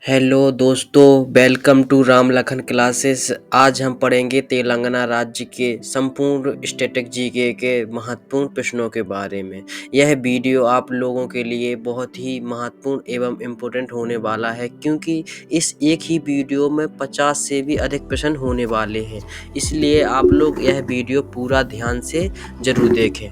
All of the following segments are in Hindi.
हेलो दोस्तों, welcome to Ram Lakhan classes. आज हम पढ़ेंगे तेलंगाना राज्य के संपूर्ण स्टैटिक जीके के महत्वपूर्ण प्रश्नों के बारे में। यह वीडियो आप लोगों के लिए बहुत ही महत्वपूर्ण एवं इम्पोर्टेंट होने वाला है, क्योंकि इस एक ही वीडियो में 50 से भी अधिक प्रश्न होने वाले हैं। इसलिए आप लोग यह वीडियो पूरा ध्यान से ज़रूर देखें।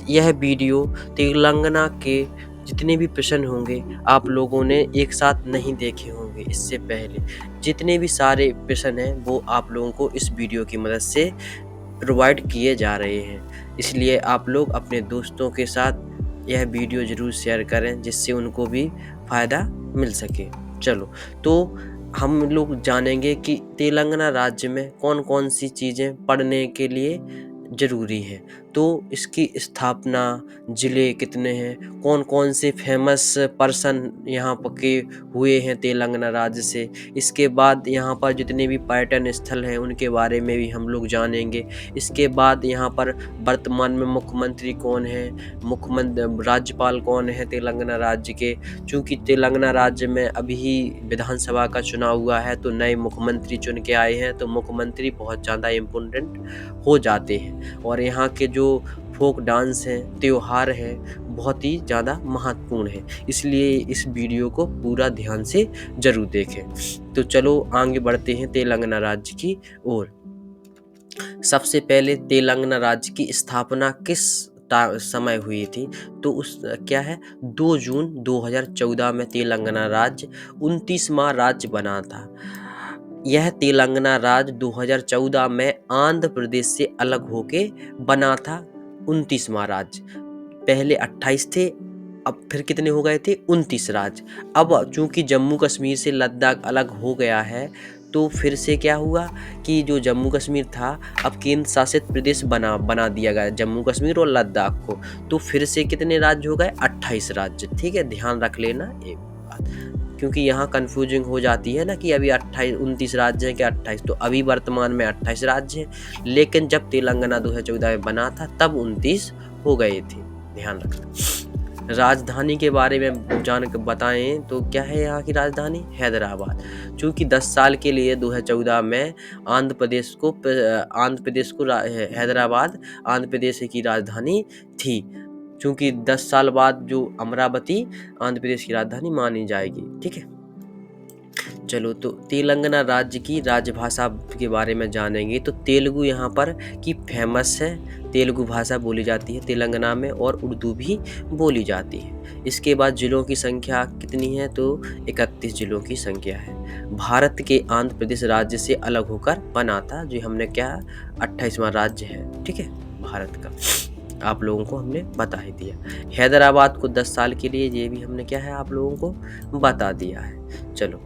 यह वीडियो तेलंगाना के जितने भी प्रश्न होंगे आप लोगों ने एक साथ नहीं देखे होंगे। इससे पहले जितने भी सारे प्रश्न हैं वो आप लोगों को इस वीडियो की मदद से प्रोवाइड किए जा रहे हैं। इसलिए आप लोग अपने दोस्तों के साथ यह वीडियो ज़रूर शेयर करें, जिससे उनको भी फ़ायदा मिल सके। चलो, तो हम लोग जानेंगे कि तेलंगाना राज्य में कौन कौन सी चीज़ें पढ़ने के लिए ज़रूरी है। तो इसकी स्थापना, ज़िले कितने हैं, कौन कौन से फेमस पर्सन यहाँ पर के हुए हैं तेलंगाना राज्य से। इसके बाद यहाँ पर जितने भी पर्यटन स्थल हैं उनके बारे में भी हम लोग जानेंगे। इसके बाद यहाँ पर वर्तमान में मुख्यमंत्री कौन है, राज्यपाल कौन है तेलंगाना राज्य के। चूँकि तेलंगाना राज्य में अभी ही विधानसभा का चुनाव हुआ है, तो नए मुख्यमंत्री चुन के आए हैं, तो मुख्यमंत्री बहुत ज़्यादा इम्पोर्टेंट हो जाते हैं। और यहाँ के जो फोक डांस हैं, त्योहार हैं, बहुत ही ज़्यादा महत्वपूर्ण है। इसलिए इस वीडियो को पूरा ध्यान से ज़रूर देखें। तो चलो आगे बढ़ते हैं तेलंगाना राज्य की ओर। सबसे पहले तेलंगाना राज्य की स्थापना किस समय हुई थी, तो उस क्या है 2 जून 2014 में तेलंगाना राज्य 29वां राज्य बना था। यह तेलंगाना राज्य 2014 में आंध्र प्रदेश से अलग होके बना था 29वां राज्य। पहले 28 थे, अब फिर कितने हो गए थे 29 राज्य। अब चूंकि जम्मू कश्मीर से लद्दाख अलग हो गया है, तो फिर से क्या हुआ कि जो जम्मू कश्मीर था अब केंद्र शासित प्रदेश बना दिया गया, जम्मू कश्मीर और लद्दाख को। तो फिर से कितने राज्य हो गए 28 राज्य। ठीक है, ध्यान रख लेना एक बात, क्योंकि यहाँ कन्फ्यूजिंग हो जाती है ना कि अभी 29 राज्य हैं कि 28। तो अभी वर्तमान में 28 राज्य हैं, लेकिन जब तेलंगाना 2014 में बना था तब 29 हो गए थे। ध्यान रखना। राजधानी के बारे में बताएं तो क्या है यहाँ की राजधानी? हैदराबाद। चूँकि 10 साल के लिए 2014 में आंध्र प्रदेश को हैदराबाद आंध्र प्रदेश की राजधानी थी। चूँकि 10 साल बाद जो अमरावती आंध्र प्रदेश की राजधानी मानी जाएगी। ठीक है, चलो, तो तेलंगाना राज्य की राजभाषा के बारे में जानेंगे। तो तेलुगु यहाँ पर की फेमस है, तेलुगु भाषा बोली जाती है तेलंगाना में, और उर्दू भी बोली जाती है। इसके बाद जिलों की संख्या कितनी है, तो 31 जिलों की संख्या है। भारत के आंध्र प्रदेश राज्य से अलग होकर बना था, जो हमने क्या 28वां राज्य है। ठीक है, भारत का आप लोगों को हमने बता ही दिया। हैदराबाद को 10 साल के लिए, ये भी हमने क्या है आप लोगों को बता दिया है। चलो,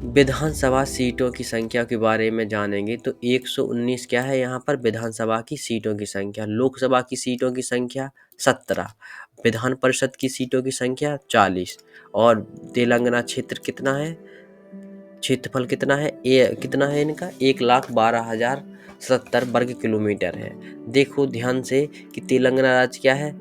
विधानसभा सीटों की संख्या के बारे में जानेंगे। तो 119 क्या है यहाँ पर विधानसभा की सीटों की संख्या। लोकसभा की सीटों की संख्या 17, विधान परिषद की सीटों की संख्या 40। और तेलंगाना क्षेत्र कितना है, क्षेत्रफल कितना है, कितना है इनका 1,12,070 वर्ग किलोमीटर है। देखो ध्यान से कि तेलंगाना राज्य क्या है,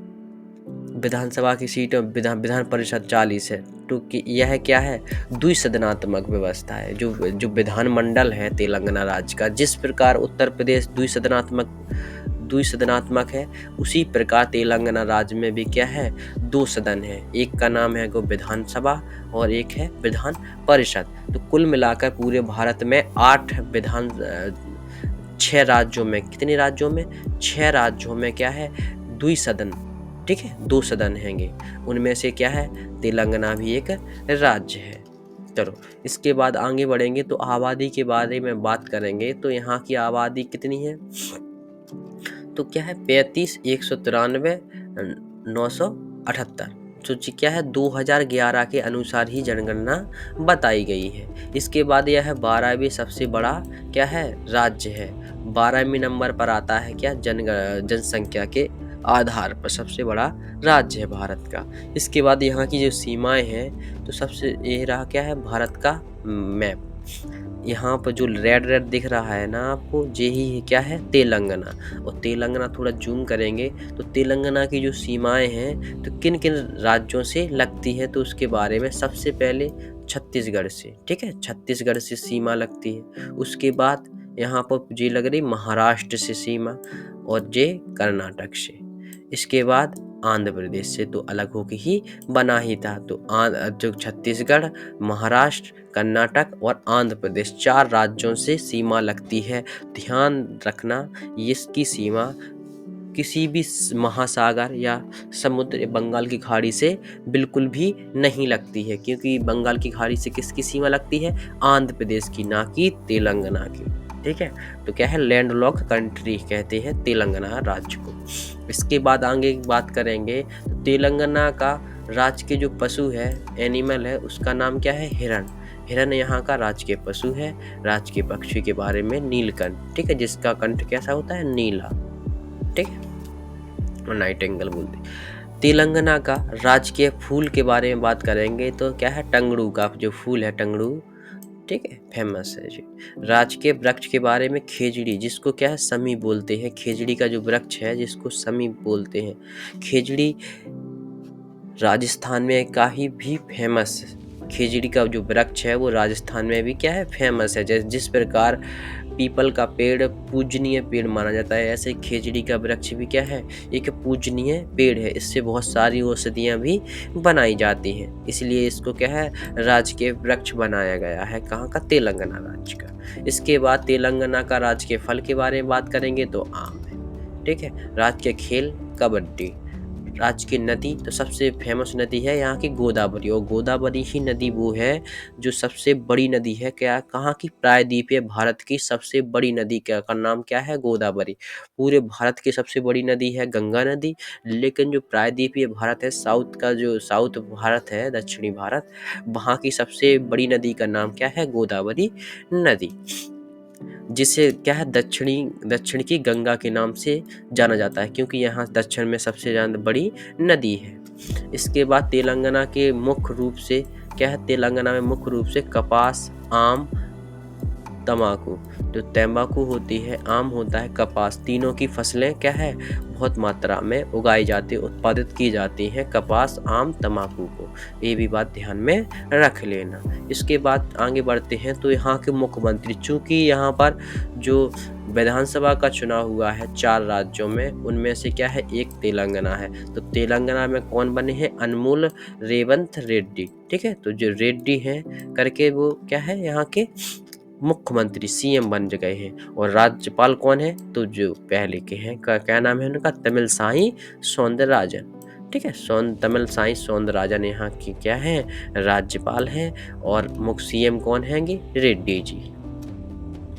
विधानसभा की सीटों विधान परिषद 40 है। तो यह क्या है द्विसदनात्मक व्यवस्था है। जो विधानमंडल है तेलंगाना राज्य का, जिस प्रकार उत्तर प्रदेश द्विसदनात्मक है, उसी प्रकार तेलंगाना राज्य में भी क्या है 2 सदन है। एक का नाम है वो विधानसभा और एक है विधान परिषद। तो कुल मिलाकर पूरे भारत में 6 राज्यों में, कितने राज्यों में 6 राज्यों में क्या है द्विसदन। ठीक है, 2 सदन हैंगे, उनमें से क्या है तेलंगाना भी एक राज्य है। चलो, इसके बाद आगे बढ़ेंगे तो आबादी के बारे में बात करेंगे। तो यहाँ की आबादी कितनी है, तो क्या है 35,193,978। तो क्या है 2011 के अनुसार ही जनगणना बताई गई है। इसके बाद यह 12वीं सबसे बड़ा क्या है राज्य है। 12वें नंबर पर आता है क्या जनसंख्या के आधार पर सबसे बड़ा राज्य है भारत का। इसके बाद यहाँ की जो सीमाएं हैं, तो सबसे ये रहा क्या है भारत का मैप। यहाँ पर जो रेड रेड दिख रहा है ना आपको, यही है क्या है, तेलंगाना। और तेलंगाना थोड़ा जूम करेंगे तो तेलंगाना की जो सीमाएं हैं तो किन किन राज्यों से लगती है, तो उसके बारे में सबसे पहले छत्तीसगढ़ से, ठीक है, छत्तीसगढ़ से सीमा लगती है। उसके बाद यहाँ पर ये लग रही महाराष्ट्र से सीमा, और ये कर्नाटक से। इसके बाद आंध्र प्रदेश से तो अलग होके ही बना ही था। तो जो छत्तीसगढ़, महाराष्ट्र, कर्नाटक और आंध्र प्रदेश 4 राज्यों से सीमा लगती है। ध्यान रखना, इसकी सीमा किसी भी महासागर या समुद्र, बंगाल की खाड़ी से बिल्कुल भी नहीं लगती है, क्योंकि बंगाल की खाड़ी से किसकी सीमा लगती है, आंध्र प्रदेश की, ना कि तेलंगाना की। ठीक है, तो क्या है, लैंड लॉक कंट्री कहते हैं तेलंगाना राज्य को। इसके बाद आगे बात करेंगे तो तेलंगाना का राज्य के जो पशु है, एनिमल है, उसका नाम क्या है, हिरण। हिरण यहाँ का राजकीय पशु है। राजकीय पक्षी के बारे में नीलकंठ, ठीक है, जिसका कंठ कैसा होता है, नीला, ठीक है, और नाइटिंगेल बोलते। तेलंगाना का राजकीय फूल के बारे में बात करेंगे तो क्या है, टंगड़ू का जो फूल है, टंगड़ू, ठीक है, फेमस है जी। राजकीय वृक्ष के बारे में खेजड़ी, जिसको क्या है, समी बोलते हैं। खेजड़ी का जो वृक्ष है जिसको समी बोलते हैं। खेजड़ी राजस्थान में काफी भी फेमस, खेजड़ी का जो वृक्ष है वो राजस्थान में भी क्या है, फेमस है। जिस प्रकार पीपल का पेड़ पूजनीय पेड़ माना जाता है, ऐसे खेजड़ी का वृक्ष भी क्या है, एक पूजनीय पेड़ है। इससे बहुत सारी औषधियाँ भी बनाई जाती हैं, इसलिए इसको क्या है, राजकीय वृक्ष बनाया गया है। कहाँ का, तेलंगाना राज्य का। इसके बाद तेलंगाना का राजकीय फल के बारे में बात करेंगे तो आम है, ठीक है। राजकीय खेल कबड्डी। राज्य की नदी तो सबसे फेमस नदी है यहाँ की गोदावरी, और गोदावरी ही नदी वो है जो सबसे बड़ी नदी है। क्या, कहाँ की, प्रायद्वीपीय भारत की सबसे बड़ी नदी का नाम क्या है, गोदावरी। पूरे भारत की सबसे बड़ी नदी है गंगा नदी, लेकिन जो प्रायद्वीपीय भारत है, साउथ का जो साउथ भारत है, दक्षिणी भारत, वहाँ की सबसे बड़ी नदी का नाम क्या है, गोदावरी नदी, जिसे क्या है, दक्षिण की गंगा के नाम से जाना जाता है, क्योंकि यहाँ दक्षिण में सबसे ज़्यादा बड़ी नदी है। इसके बाद तेलंगाना के मुख्य रूप से क्या है, तेलंगाना में मुख्य रूप से कपास, आम, तम्बाकू, जो तंबाकू होती है, आम होता है, कपास, तीनों की फसलें क्या है, बहुत मात्रा में उगाई जाती, उत्पादित की जाती हैं, कपास, आम, तम्बाकू को। ये भी बात ध्यान में रख लेना। इसके बाद आगे बढ़ते हैं तो यहाँ के मुख्यमंत्री, चूंकि यहाँ पर जो विधानसभा का चुनाव हुआ है 4 राज्यों में, उनमें से क्या है, एक तेलंगाना है। तो तेलंगाना में कौन बने हैं, अनमोल रेवंत रेड्डी, ठीक है। तो जो रेड्डी हैं करके वो क्या है, यहाँ के मुख्यमंत्री, सीएम बन गए हैं। और राज्यपाल कौन है, तो जो पहले के हैं, क्या नाम है उनका, तमिलसाई सौंदरराजन, ठीक है। तमिलसाई सौंदरराजन यहाँ की क्या है, राज्यपाल हैं। और मुख्य सीएम कौन हैंगे, रेड्डी जी।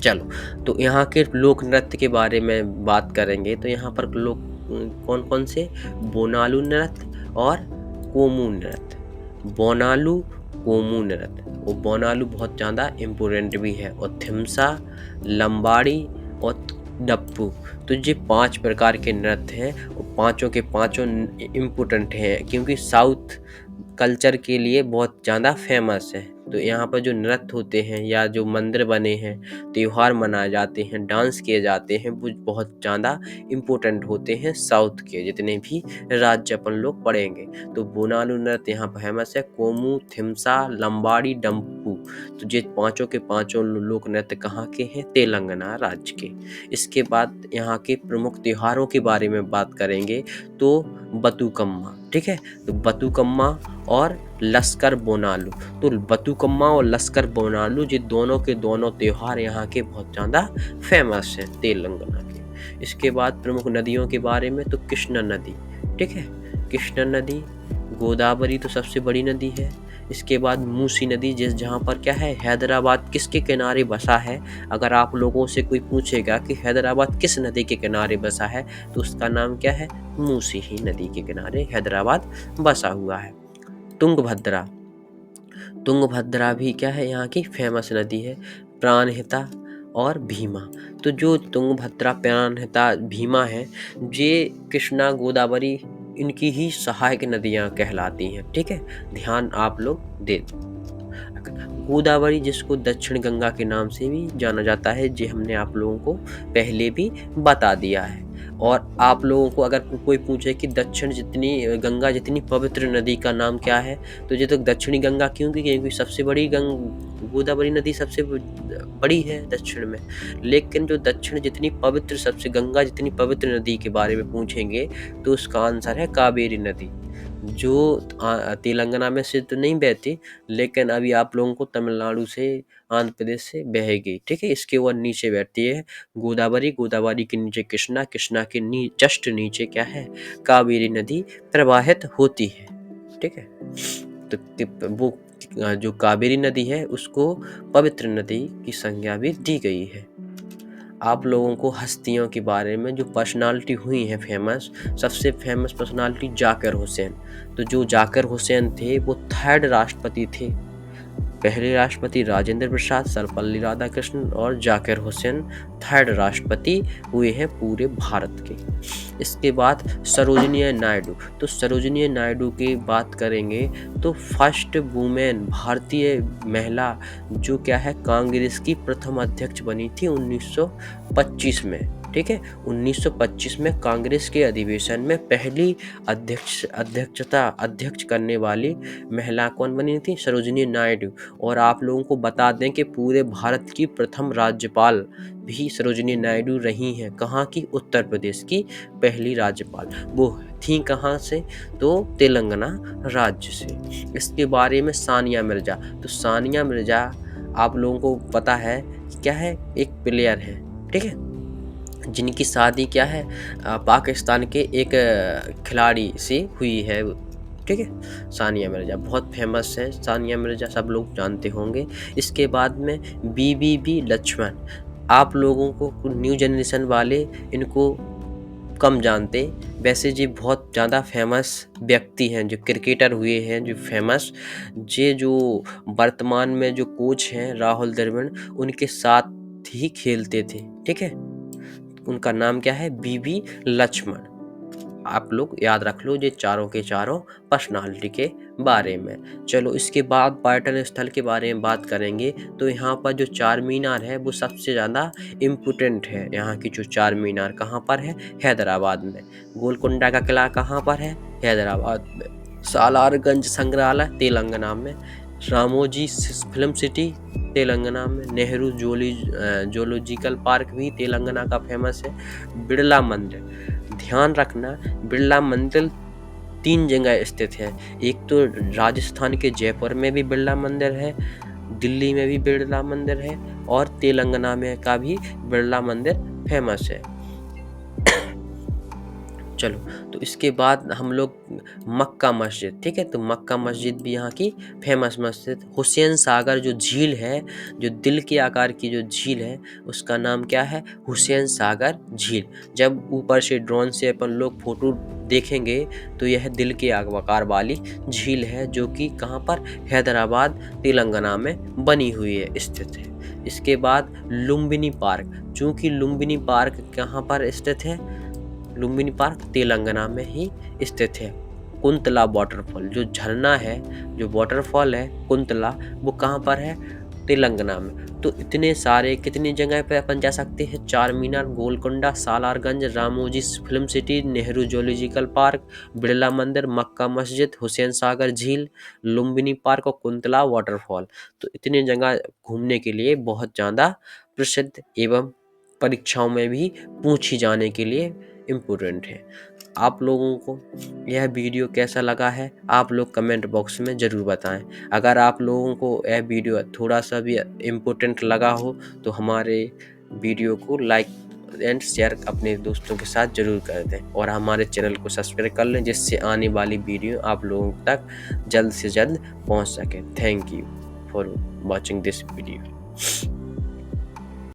चलो, तो यहाँ के लोक नृत्य के बारे में बात करेंगे तो यहाँ पर लोग कौन कौन से, बोनालू नृत्य और कोमू नृत्य। बोनालू, कोमू नृत्य, और बोनालू बहुत ज़्यादा इम्पोर्टेंट भी है, और थिमसा, लंबाड़ी और डप्पू। तो ये 5 प्रकार के नृत्य हैं, और पाँचों के पाँचों इम्पोर्टेंट हैं, क्योंकि साउथ कल्चर के लिए बहुत ज़्यादा फेमस है। तो यहाँ पर जो नृत्य होते हैं या जो मंदिर बने हैं, त्योहार मनाए जाते हैं, डांस किए जाते हैं, वो बहुत ज़्यादा इम्पोर्टेंट होते हैं साउथ के जितने भी राज्य अपन लोग पढ़ेंगे। तो बोनालू नृत्य यहाँ पर फेमस है, कोमू, थिमसा, लंबाड़ी, डम्पू। तो ये पाँचों के पाँचों लोक नृत्य कहाँ के हैं, तेलंगाना राज्य के। इसके बाद यहाँ के प्रमुख त्योहारों के बारे में बात करेंगे तो बतुकम्मा, ठीक है। तो बतुकम्मा और लश्कर बोनालू, तो बतुकम्मा और लश्कर बोनालू, ये दोनों के दोनों त्योहार यहाँ के बहुत ज़्यादा फेमस हैं तेलंगाना के। इसके बाद प्रमुख नदियों के बारे में तो कृष्णा नदी, ठीक है, कृष्णा नदी, गोदावरी तो सबसे बड़ी नदी है। इसके बाद मूसी नदी, जहाँ पर क्या है, हैदराबाद किसके किनारे बसा है। अगर आप लोगों से कोई पूछेगा कि हैदराबाद किस नदी के किनारे बसा है, तो उसका नाम क्या है, मूसी ही नदी के किनारे हैदराबाद बसा हुआ है। तुंगभद्रा, तुंगभद्रा भी क्या है, यहाँ की फेमस नदी है। प्राणहिता और भीमा, तो जो तुंगभद्रा, प्राणहिता, भीमा है, ये कृष्णा, गोदावरी, इनकी ही सहायक नदियाँ कहलाती हैं, ठीक है। ध्यान आप लोग दे। रखना। गोदावरी जिसको दक्षिण गंगा के नाम से भी जाना जाता है, ये हमने आप लोगों को पहले भी बता दिया है। और आप लोगों को अगर कोई पूछे कि दक्षिण जितनी गंगा जितनी पवित्र नदी का नाम क्या है, तो ये तो दक्षिणी गंगा क्यों, क्योंकि सबसे बड़ी गोदावरी नदी सबसे बड़ी है दक्षिण में। लेकिन जो दक्षिण जितनी पवित्र, सबसे गंगा जितनी पवित्र नदी के बारे में पूछेंगे तो उसका आंसर है कावेरी नदी, जो तेलंगाना में से तो नहीं बहती, लेकिन अभी आप लोगों को तमिलनाडु से, आंध्र प्रदेश से बहेगी। ठीक है, इसके वो नीचे बहती है गोदावरी, गोदावरी के नीचे कृष्णा, कृष्णा के जस्ट नीचे क्या है, कावेरी नदी प्रवाहित होती है। ठीक है, तो वो जो कावेरी नदी है उसको पवित्र नदी की संज्ञा भी दी गई है। आप लोगों को हस्तियों के बारे में, जो पर्सनालिटी हुई हैं फेमस, सबसे फेमस पर्सनालिटी जाकिर हुसैन। तो जो जाकिर हुसैन थे वो 3rd राष्ट्रपति थे। पहले राष्ट्रपति राजेंद्र प्रसाद, सर्वपल्ली राधाकृष्णन और जाकिर हुसैन 3rd राष्ट्रपति हुए हैं पूरे भारत के। इसके बाद सरोजिनी नायडू। तो सरोजिनी नायडू की बात करेंगे तो फर्स्ट वुमेन, भारतीय महिला जो क्या है, कांग्रेस की प्रथम अध्यक्ष बनी थी 1925 में। ठीक है, 1925 में कांग्रेस के अधिवेशन में पहली अध्यक्ष करने वाली महिला कौन बनी थी, सरोजिनी नायडू। और आप लोगों को बता दें कि पूरे भारत की प्रथम राज्यपाल भी सरोजिनी नायडू रही हैं। कहाँ की, उत्तर प्रदेश की पहली राज्यपाल। वो थी कहाँ से, तो तेलंगाना राज्य से। इसके बारे में सानिया मिर्जा। तो सानिया मिर्जा आप लोगों को पता है क्या है, एक प्लेयर है। ठीक है, जिनकी शादी क्या है, पाकिस्तान के एक खिलाड़ी से हुई है। ठीक है, सानिया मिर्जा बहुत फेमस है, सानिया मिर्जा सब लोग जानते होंगे। इसके बाद में बीबीबी लक्ष्मण। आप लोगों को न्यू जनरेशन वाले इनको कम जानते, वैसे जी बहुत ज़्यादा फेमस व्यक्ति हैं, जो क्रिकेटर हुए हैं, जो फेमस, जो वर्तमान में जो कोच हैं राहुल द्रविड़, उनके साथ ही खेलते थे। ठीक है, उनका नाम क्या है, बीबी लक्ष्मण। आप लोग याद रख लो ये चारों के चारों पर्सनालिटी के बारे में। चलो इसके बाद पर्यटन स्थल के बारे में बात करेंगे। तो यहाँ पर जो चार मीनार है वो सबसे ज़्यादा इम्पोर्टेंट है। यहाँ की जो चार मीनार कहाँ पर है, हैदराबाद में। गोलकुंडा का किला कहाँ पर है, हैदराबाद में। सालारगंज संग्रहालय तेलंगाना में। रामोजी फिल्म सिटी तेलंगाना में। नेहरू जोलॉजिकल पार्क भी तेलंगाना का फेमस है। बिरला मंदिर, ध्यान रखना बिरला मंदिर 3 जगह स्थित है। एक तो राजस्थान के जयपुर में भी बिरला मंदिर है, दिल्ली में भी बिरला मंदिर है, और तेलंगाना में का भी बिरला मंदिर फेमस है। चलो, तो इसके बाद हम लोग मक्का मस्जिद। ठीक है, तो मक्का मस्जिद भी यहाँ की फेमस मस्जिद। हुसैन सागर जो झील है, जो दिल के आकार की जो झील है, उसका नाम क्या है, हुसैन सागर झील। जब ऊपर से ड्रोन से अपन लोग फोटो देखेंगे तो यह दिल के आकार वाली झील है, जो कि कहाँ पर, हैदराबाद तेलंगाना में बनी हुई है, स्थित है। इसके बाद लुम्बिनी पार्क। चूँकि लुम्बिनी पार्क कहाँ पर स्थित है, लुम्बिनी पार्क तेलंगाना में ही स्थित है। कुंतला वाटरफॉल जो झरना है, जो वाटरफॉल है कुंतला, वो कहाँ पर है, तेलंगाना में। तो इतने सारे, कितनी जगह पे अपन जा सकते हैं, Char Minar, Golconda, Salarjung, Ramoji film city, Nehru zoological park, Birla मंदिर, मक्का मस्जिद, हुसैन सागर झील, लुम्बिनी पार्क और कुंतला वाटरफॉल। तो इतने जगह घूमने के लिए बहुत ज़्यादा प्रसिद्ध एवं परीक्षाओं में भी पूछी जाने के लिए इम्पोर्टेंट है। आप लोगों को यह वीडियो कैसा लगा है, आप लोग कमेंट बॉक्स में ज़रूर बताएं। अगर आप लोगों को यह वीडियो थोड़ा सा भी इम्पोर्टेंट लगा हो तो हमारे वीडियो को लाइक एंड शेयर अपने दोस्तों के साथ ज़रूर कर दें, और हमारे चैनल को सब्सक्राइब कर लें, जिससे आने वाली वीडियो आप लोगों तक जल्द से जल्द पहुंच सके। Thank you for watching this video.